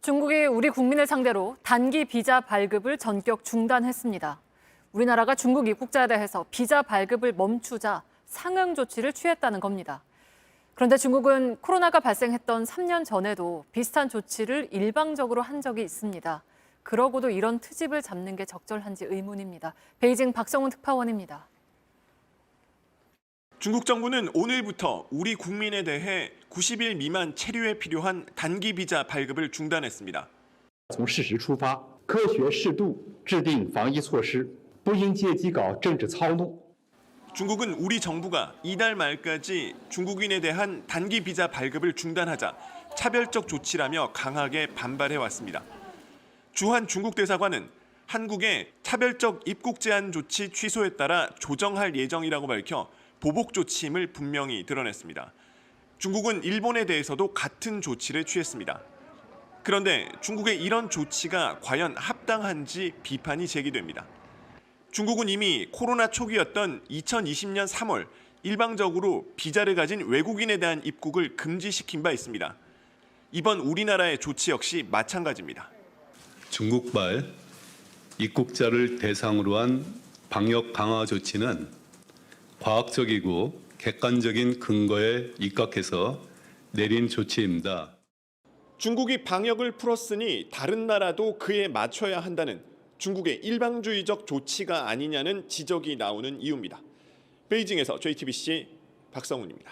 중국이 우리 국민을 상대로 단기 비자 발급을 전격 중단했습니다. 우리나라가 중국 입국자에 대해서 비자 발급을 멈추자 상응 조치를 취했다는 겁니다. 그런데 중국은 코로나가 발생했던 3년 전에도 비슷한 조치를 일방적으로 한 적이 있습니다. 그러고도 이런 트집을 잡는 게 적절한지 의문입니다. 베이징 박성훈 특파원입니다. 중국 정부는 오늘부터 우리 국민에 대해 90일 미만 체류에 필요한 단기 비자 발급을 중단했습니다. 从事实出发，科学适度制定防疫措施，不应借机搞政治操弄。 중국은 우리 정부가 이달 말까지 중국인에 대한 단기 비자 발급을 중단하자 차별적 조치라며 강하게 반발해왔습니다. 주한 중국 대사관은 한국의 차별적 입국 제한 조치 취소에 따라 조정할 예정이라고 밝혀 보복 조치임을 분명히 드러냈습니다. 중국은 일본에 대해서도 같은 조치를 취했습니다. 그런데 중국의 이런 조치가 과연 합당한지 비판이 제기됩니다. 중국은 이미 코로나 초기였던 2020년 3월 일방적으로 비자를 가진 외국인에 대한 입국을 금지시킨 바 있습니다. 이번 우리나라의 조치 역시 마찬가지입니다. 중국발 입국자를 대상으로 한 방역 강화 조치는 과학적이고 객관적인 근거에 입각해서 내린 조치입니다. 중국이 방역을 풀었으니 다른 나라도 그에 맞춰야 한다는 중국의 일방주의적 조치가 아니냐는 지적이 나오는 이유입니다. 베이징에서 JTBC 박성훈입니다.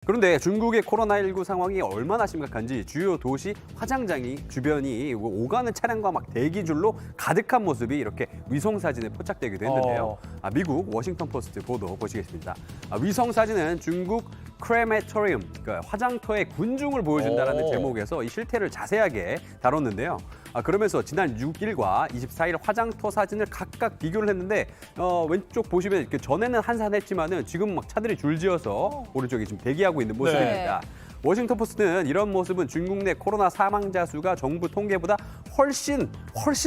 그런데 중국의 코로나19 상황이 얼마나 심각한지 주요 도시 화장장이 주변이 오가는 차량과 막 대기줄로 가득한 모습이 이렇게 위성 사진에 포착되기도 했는데요. 미국 워싱턴 포스트 보도 보시겠습니다. 위성 사진은 중국 크레메토리움, 그러니까 화장터의 군중을 보여준다는 제목에서 이 실태를 자세하게 다뤘는데요. 그러면서 지난 6일과 24일 화장터 사진을 각각 비교를 했는데 왼쪽 보시면 이렇게 전에는 한산했지만은 지금 막 차들이 줄지어서 오른쪽에 지금 대기하고 있는 모습입니다. 워싱턴 포스트는 이런 모습은 중국 내 코로나 사망자 수가 정부 통계보다 훨씬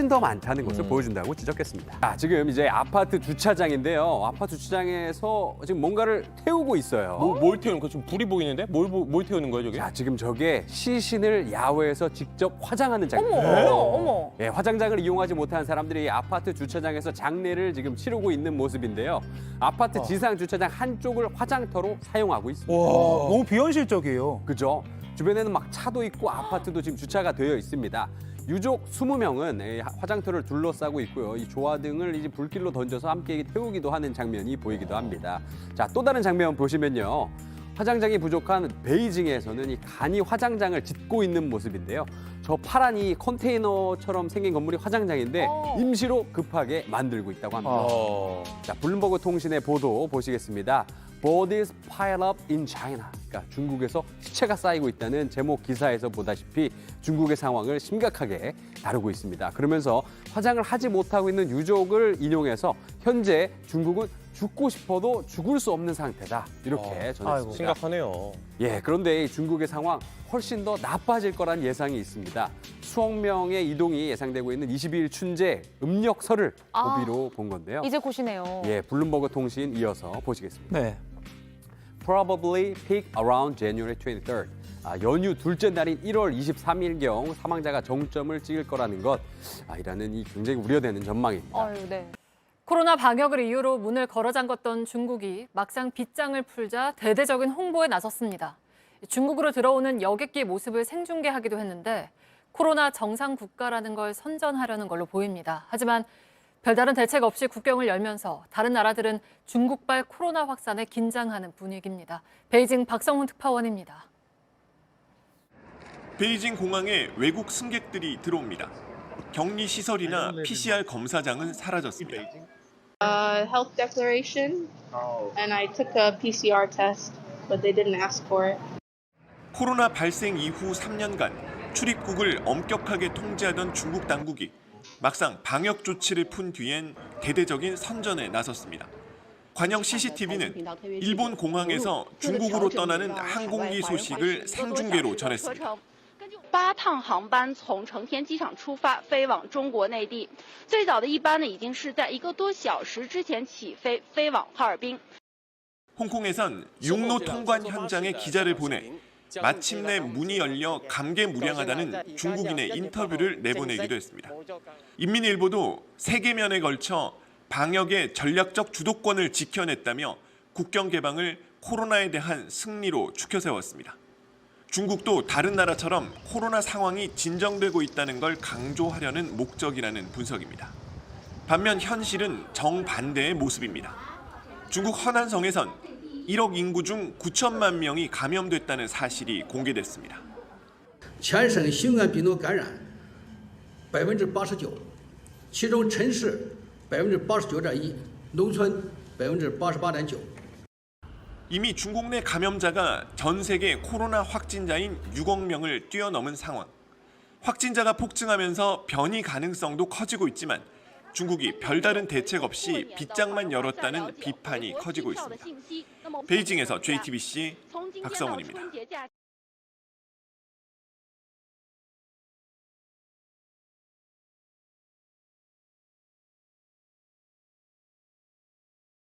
더 많다는 것을 보여준다고 지적했습니다. 지금 이제 아파트 주차장인데요. 아파트 주차장에서 지금 뭔가를 태우고 있어요. 뭘 태우는 거야? 지금 불이 보이는데? 뭘 태우는 거야, 저게? 지금 저게 시신을 야외에서 직접 화장하는 장면. 어머. 예, 화장장을 이용하지 못한 사람들이 아파트 주차장에서 장례를 지금 치르고 있는 모습인데요. 아파트 지상 주차장 한쪽을 화장터로 사용하고 있습니다. 와, 너무 비현실적이에요. 그죠? 주변에는 막 차도 있고 아파트도 지금 주차가 되어 있습니다. 유족 20명은 화장터를 둘러싸고 있고요. 이 조화등을 이제 불길로 던져서 함께 태우기도 하는 장면이 보이기도 합니다. 자, 또 다른 장면 보시면요. 화장장이 부족한 베이징에서는 이 간이 화장장을 짓고 있는 모습인데요. 저 파란 이 컨테이너처럼 생긴 건물이 화장장인데 임시로 급하게 만들고 있다고 합니다. 자, 블룸버그 통신의 보도 보시겠습니다. Bodies pile up in China. 그러니까 중국에서 시체가 쌓이고 있다는 제목 기사에서 보다시피 중국의 상황을 심각하게 다루고 있습니다. 그러면서 화장을 하지 못하고 있는 유족을 인용해서 현재 중국은 죽고 싶어도 죽을 수 없는 상태다. 이렇게 전했습니다. 심각하네요. 예, 그런데 이 중국의 상황 훨씬 더 나빠질 거란 예상이 있습니다. 수억 명의 이동이 예상되고 있는 22일 춘제 음력설을 고비로 본 건데요. 이제 곧이네요. 예, 블룸버그 통신 이어서 보시겠습니다. 네. Probably peak around January 23rd. 연휴 둘째 날인 1월 23일경 사망자가 정점을 찍을 거라는 것. 이라는 이 굉장히 우려되는 전망입니다. 코로나 방역을 이유로 문을 걸어 잠궜던 중국이 막상 빗장을 풀자 대대적인 홍보에 나섰습니다. 중국으로 들어오는 여객기 모습을 생중계하기도 했는데 코로나 정상 국가라는 걸 선전하려는 걸로 보입니다. 하지만 별다른 대책 없이 국경을 열면서 다른 나라들은 중국발 코로나 확산에 긴장하는 분위기입니다. 베이징 박성훈 특파원입니다. 베이징 공항에 외국 승객들이 들어옵니다. 격리 시설이나 PCR 검사장은 사라졌습니다. Health declaration, and I took a PCR test, but they didn't ask for it. 코로나 발생 이후 3년간 출입국을 엄격하게 통제하던 중국 당국이 막상 방역 조치를 푼 뒤엔 대대적인 선전에 나섰습니다. 관영 CCTV는 일본 공항에서 중국으로 떠나는 항공기 소식을 생중계로 전했습니다. 8趟航班从成田机场出发，飞往中国内地。最早的一班呢，已经是在1个多小时之前起飞，飞往哈尔滨。 홍콩에선 육로 통관 현장에 기자를 보내 마침내 문이 열려 감개무량하다는 중국인의 인터뷰를 내보내기도 했습니다. 인민일보도 세계면에 걸쳐 방역의 전략적 주도권을 지켜냈다며 국경 개방을 코로나에 대한 승리로 추켜 세웠습니다. 중국도 다른 나라처럼 코로나 상황이 진정되고 있다는 걸 강조하려는 목적이라는 분석입니다. 반면 현실은 정반대의 모습입니다. 중국 허난성에선 1억 인구 중 9천만 명이 감염됐다는 사실이 공개됐습니다. 全省新冠病毒感染89%，其中城市89.1%，农村88.9%。 이미 중국 내 감염자가 전 세계 코로나 확진자인 6억 명을 뛰어넘은 상황. 확진자가 폭증하면서 변이 가능성도 커지고 있지만 중국이 별다른 대책 없이 빗장만 열었다는 비판이 커지고 있습니다. 베이징에서 JTBC 박성훈입니다.